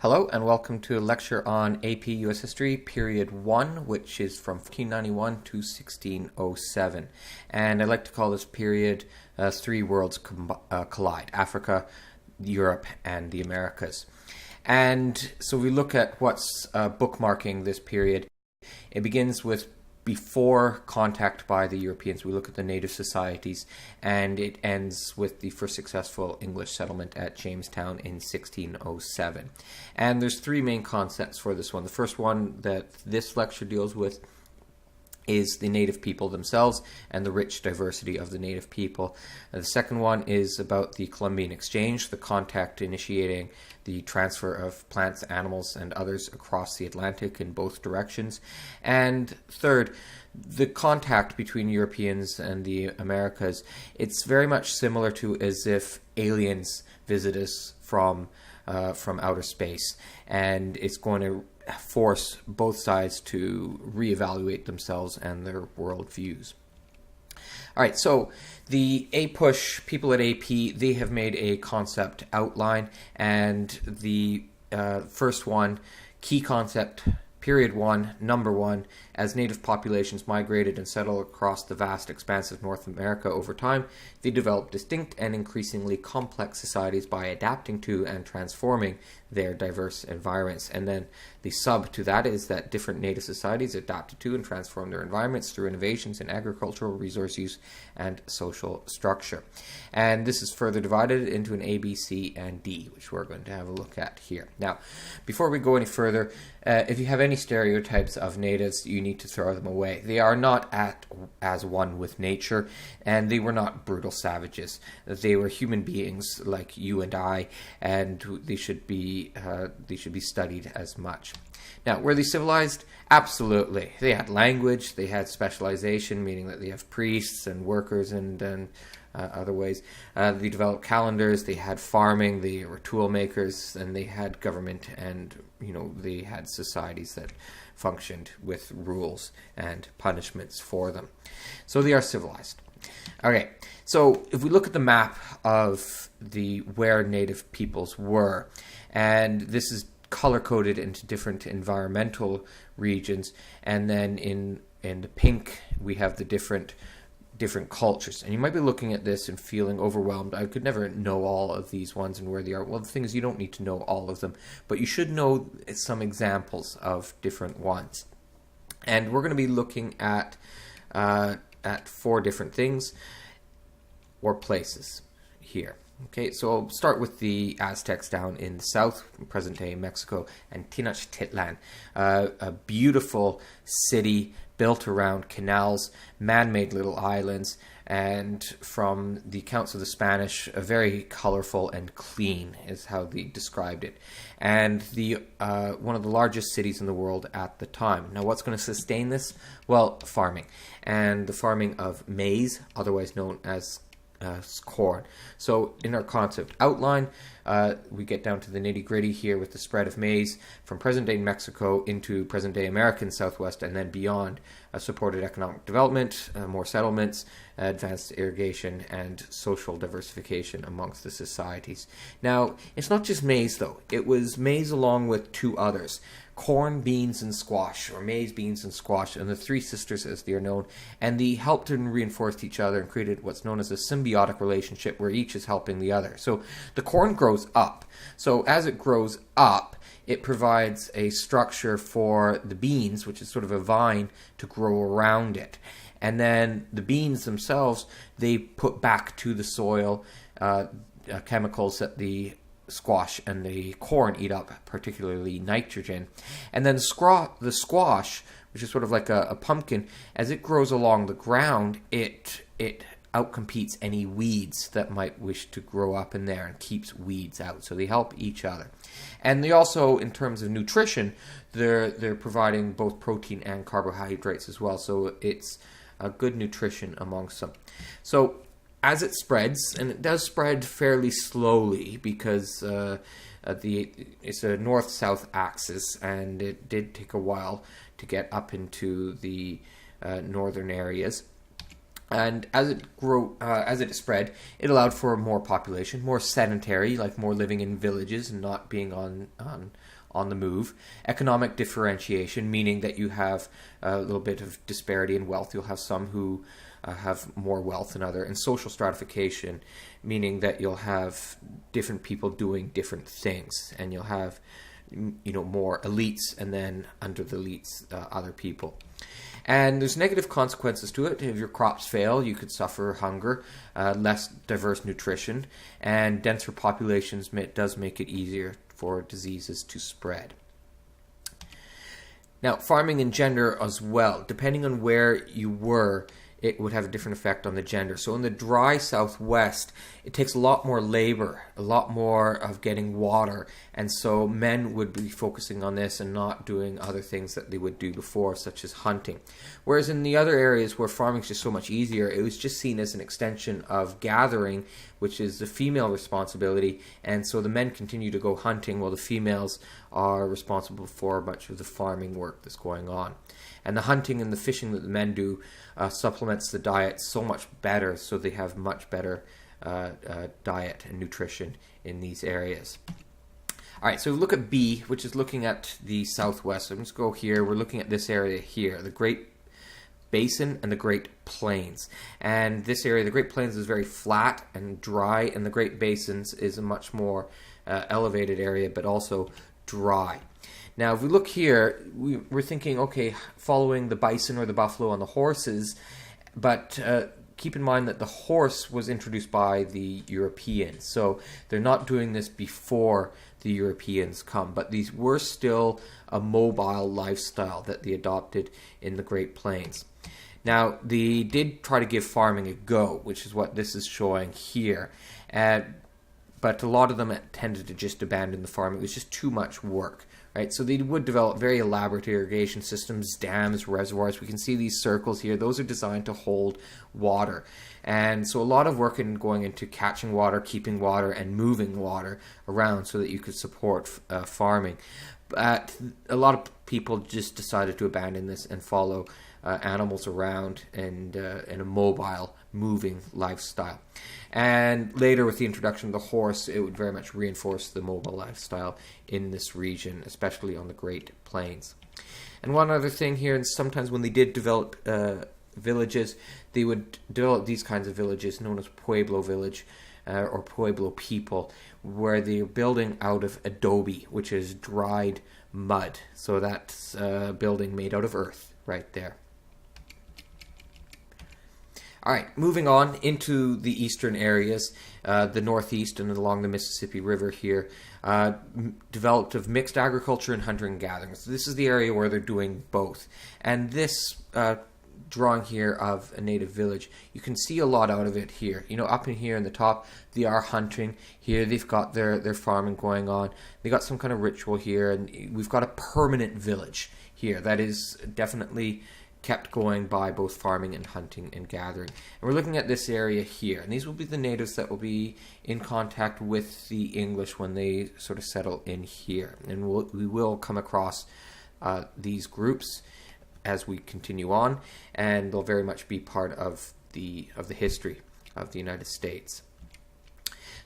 Hello and welcome to a lecture on AP US History, Period 1, which is from 1591 to 1607. And I like to call this period Three Worlds Collide, Africa, Europe, and the Americas. And so we look at what's bookmarking this period. It begins with before contact by the Europeans. We look at the native societies, and it ends with the first successful English settlement at Jamestown in 1607. And there's three main concepts for this one. The first one that this lecture deals with is the native people themselves and the rich diversity of the native people. The second one is about the Columbian Exchange, the contact initiating the transfer of plants, animals, and others across the Atlantic in both directions. And third, the contact between Europeans and the Americas. It's very much similar to as if aliens visit us from outer space, and it's going to force both sides to reevaluate themselves and their worldviews. All right, so the APUSH people at AP, they have made a concept outline, and the first one, key concept, period 1, number 1, as native populations migrated and settled across the vast expanse of North America over time, they developed distinct and increasingly complex societies by adapting to and transforming their diverse environments. And then the sub to that is that different native societies adapted to and transformed their environments through innovations in agricultural resource use and social structure. And this is further divided into an A, B, C, and D, which we're going to have a look at here. Now, before we go any further, if you have any stereotypes of natives, you need to throw them away. They are not as one with nature, and they were not brutal savages. They were human beings like you and I, and they should be studied as much. Now, were they civilized? Absolutely. They had language, they had specialization, meaning that they have priests and workers and other ways. They developed calendars, they had farming, they were tool makers, and they had government, and they had societies that functioned with rules and punishments for them. So they are civilized. Okay, so if we look at the map of where native peoples were, and this is color-coded into different environmental regions, and then in the pink we have the different cultures. And you might be looking at this and feeling overwhelmed. I could never know all of these ones and where they are. Well, the thing is, you don't need to know all of them, but you should know some examples of different ones. And we're going to be looking at 4 different things or places here. Okay, so I'll start with the Aztecs down in the south, present-day Mexico, and Tenochtitlan, a beautiful city built around canals, man-made little islands, and from the accounts of the Spanish, very colorful and clean is how they described it. And one of the largest cities in the world at the time. Now, what's going to sustain this? Well, farming, and the farming of maize, otherwise known as corn. So in our concept outline, we get down to the nitty-gritty here with the spread of maize from present-day Mexico into present-day American Southwest and then beyond. Supported economic development, more settlements, advanced irrigation, and social diversification amongst the societies. Now, it's not just maize, though. It was maize along with 2 others. Corn, beans, and squash, or maize, beans, and squash, and the 3 sisters as they are known, and they helped and reinforced each other and created what's known as a symbiotic relationship where each is helping the other. So the corn grows up. So as it grows up, it provides a structure for the beans, which is sort of a vine, to grow around it. And then the beans themselves, they put back to the soil chemicals that the squash and the corn eat up, particularly nitrogen. And then the squash, which is sort of like a pumpkin, as it grows along the ground, it outcompetes any weeds that might wish to grow up in there and keeps weeds out. So they help each other. And they also, in terms of nutrition, they're providing both protein and carbohydrates as well. So it's a good nutrition amongst them. So as it spreads, and it does spread fairly slowly because it's a north-south axis, and it did take a while to get up into the northern areas. And as it spread, it allowed for more population, more sedentary, like more living in villages and not being on the move. Economic differentiation, meaning that you have a little bit of disparity in wealth. You'll have some who have more wealth than other. And social stratification, meaning that you'll have different people doing different things, and you'll have more elites, and then under the elites, other people. And there's negative consequences to it. If your crops fail, you could suffer hunger, less diverse nutrition, and denser populations does make it easier for diseases to spread. Now, farming and gender as well. Depending on where you were, it would have a different effect on the gender. So in the dry southwest, it takes a lot more labor, a lot more of getting water, and so men would be focusing on this and not doing other things that they would do before, such as hunting. Whereas in the other areas where farming is just so much easier, it was just seen as an extension of gathering, which is the female responsibility, and so the men continue to go hunting while the females are responsible for much of the farming work that's going on. And the hunting and the fishing that the men do supplements the diet so much better, so they have much better diet and nutrition in these areas. All right, so look at B, which is looking at the southwest. So let's go here. We're looking at this area here, the Great Basin and the Great Plains. And this area, the Great Plains, is very flat and dry, and the Great Basins is a much more elevated area, but also dry. Now, if we look here, we're thinking, okay, following the bison or the buffalo on the horses, but keep in mind that the horse was introduced by the Europeans, so they're not doing this before the Europeans come, but these were still a mobile lifestyle that they adopted in the Great Plains. Now, they did try to give farming a go, which is what this is showing here, but a lot of them tended to just abandon the farm. It was just too much work. Right, so they would develop very elaborate irrigation systems, dams, reservoirs. We can see these circles here. Those are designed to hold water. And so a lot of work in going into catching water, keeping water, and moving water around so that you could support farming. But a lot of people just decided to abandon this and follow animals around and in a mobile, moving lifestyle. And later, with the introduction of the horse, it would very much reinforce the mobile lifestyle in this region, especially on the Great Plains. And one other thing here, and sometimes when they did develop villages, they would develop these kinds of villages known as Pueblo village or Pueblo people, where they're building out of adobe, which is dried mud. So that's a building made out of earth right there. All right, moving on into the eastern areas, the northeast and along the Mississippi River here, developed of mixed agriculture and hunting and gathering. So this is the area where they're doing both. And this drawing here of a native village, you can see a lot out of it here. Up in here in the top, they are hunting. Here they've got their farming going on. They got some kind of ritual here, and we've got a permanent village here that is definitely kept going by both farming and hunting and gathering. And we're looking at this area here, and these will be the natives that will be in contact with the English when they sort of settle in here. And we will come across these groups as we continue on, and they'll very much be part of the history of the United States.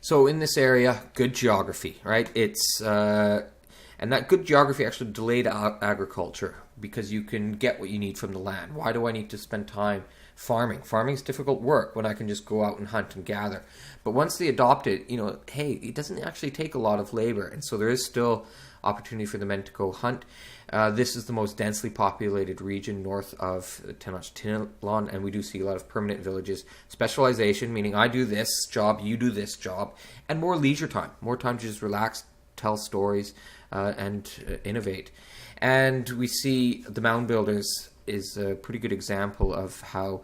So in this area, good geography, right? It's and that good geography actually delayed agriculture, because you can get what you need from the land. Why do I need to spend time farming? Farming is difficult work when I can just go out and hunt and gather. But once they adopt it, hey, it doesn't actually take a lot of labor, and so there is still opportunity for the men to go hunt. This is the most densely populated region north of Tenochtitlan, and we do see a lot of permanent villages. Specialization, meaning I do this job, you do this job, and more leisure time, more time to just relax, tell stories, and innovate. And we see the mound builders is a pretty good example of how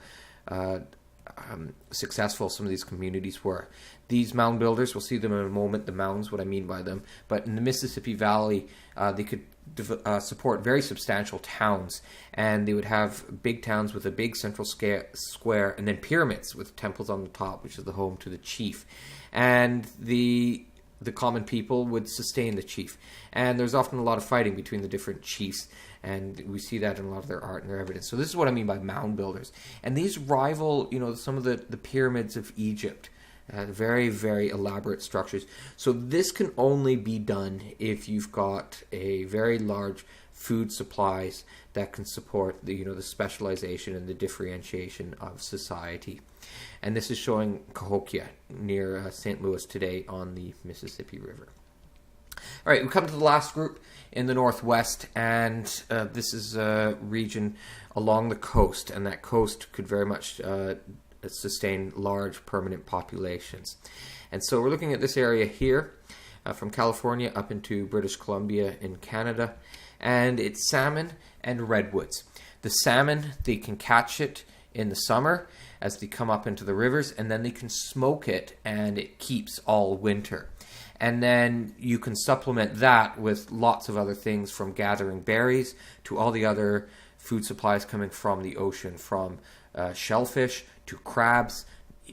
successful some of these communities were. These mound builders, we'll see them in a moment, the mounds, what I mean by them, but in the Mississippi Valley, they could support very substantial towns, and they would have big towns with a big central square, and then pyramids with temples on the top, which is the home to the chief. And the the common people would sustain the chief. And there's often a lot of fighting between the different chiefs, and we see that in a lot of their art and their evidence. So this is what I mean by mound builders. And these rival, some of the pyramids of Egypt. Very, very elaborate structures. So this can only be done if you've got a very large food supplies that can support the specialization and the differentiation of society. And this is showing Cahokia near St. Louis today on the Mississippi River. All right, we come to the last group in the Northwest, and this is a region along the coast, and that coast could very much sustain large permanent populations. And so we're looking at this area here, from California up into British Columbia in Canada, and it's salmon and redwoods. The salmon, they can catch it in the summer as they come up into the rivers, and then they can smoke it, and it keeps all winter. And then you can supplement that with lots of other things, from gathering berries to all the other food supplies coming from the ocean, from shellfish to crabs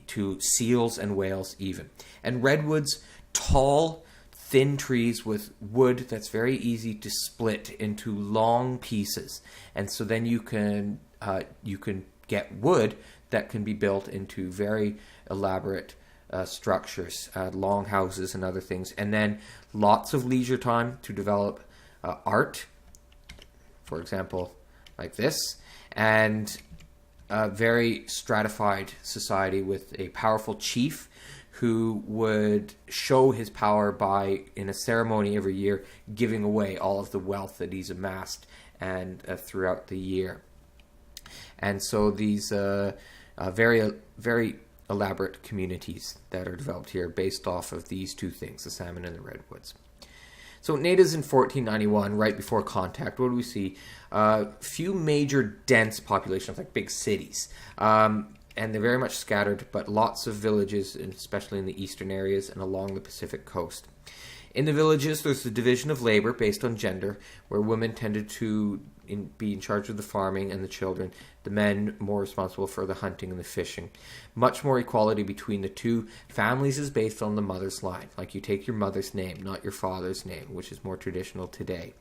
to seals and whales even. And redwoods, tall, thin trees with wood that's very easy to split into long pieces. And so then you can get wood that can be built into very elaborate structures, long houses and other things. And then lots of leisure time to develop art, for example, like this, and a very stratified society with a powerful chief who would show his power by, in a ceremony every year, giving away all of the wealth that he's amassed and throughout the year. And so these very, very elaborate communities that are developed here based off of these two things, the salmon and the redwoods. So natives in 1491, right before contact, what do we see? Few major dense populations, like big cities. And they're very much scattered, but lots of villages, especially in the eastern areas and along the Pacific coast. In the villages, there's the division of labor based on gender, where women tended to be in charge of the farming and the children, the men more responsible for the hunting and the fishing. Much more equality between the two. Families is based on the mother's line, like you take your mother's name, not your father's name, which is more traditional today.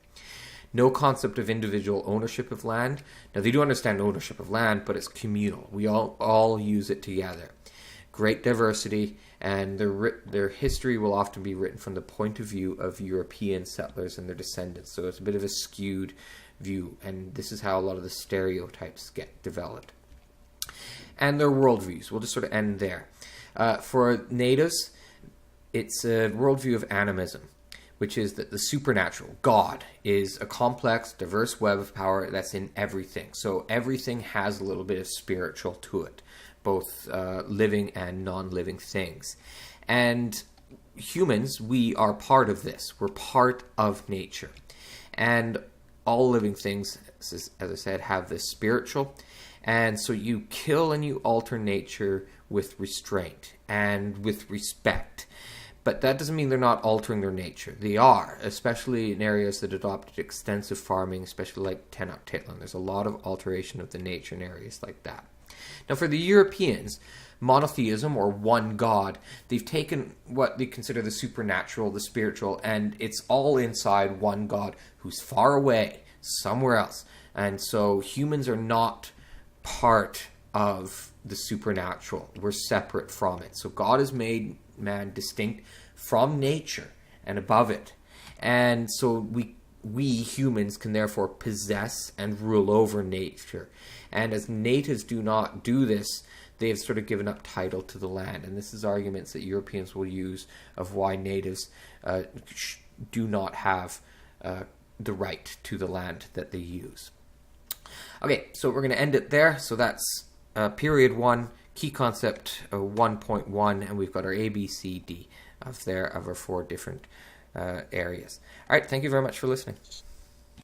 No concept of individual ownership of land. Now, they do understand ownership of land, but it's communal. We all use it together. Great diversity, and their history will often be written from the point of view of European settlers and their descendants. So it's a bit of a skewed view, and this is how a lot of the stereotypes get developed. And their worldviews. We'll just sort of end there. For natives, it's a worldview of animism, which is that the supernatural, God, is a complex, diverse web of power that's in everything. So everything has a little bit of spiritual to it, both living and non-living things. And humans, we are part of this. We're part of nature. And all living things, as I said, have this spiritual. And so you kill and you alter nature with restraint and with respect. But that doesn't mean they're not altering their nature. They are, especially in areas that adopted extensive farming, especially like Tenochtitlan. There's a lot of alteration of the nature in areas like that. Now, for the Europeans, monotheism, or one God, they've taken what they consider the supernatural, the spiritual, and it's all inside one God who's far away, somewhere else. And so humans are not part of the supernatural. We're separate from it. So God has made man distinct from nature and above it. And so we humans can therefore possess and rule over nature. And as natives do not do this, they have sort of given up title to the land. And this is arguments that Europeans will use of why natives do not have the right to the land that they use. Okay, so we're going to end it there. So that's period 1, key concept 1.1, and we've got our A, B, C, D of our 4 different areas. All right, thank you very much for listening.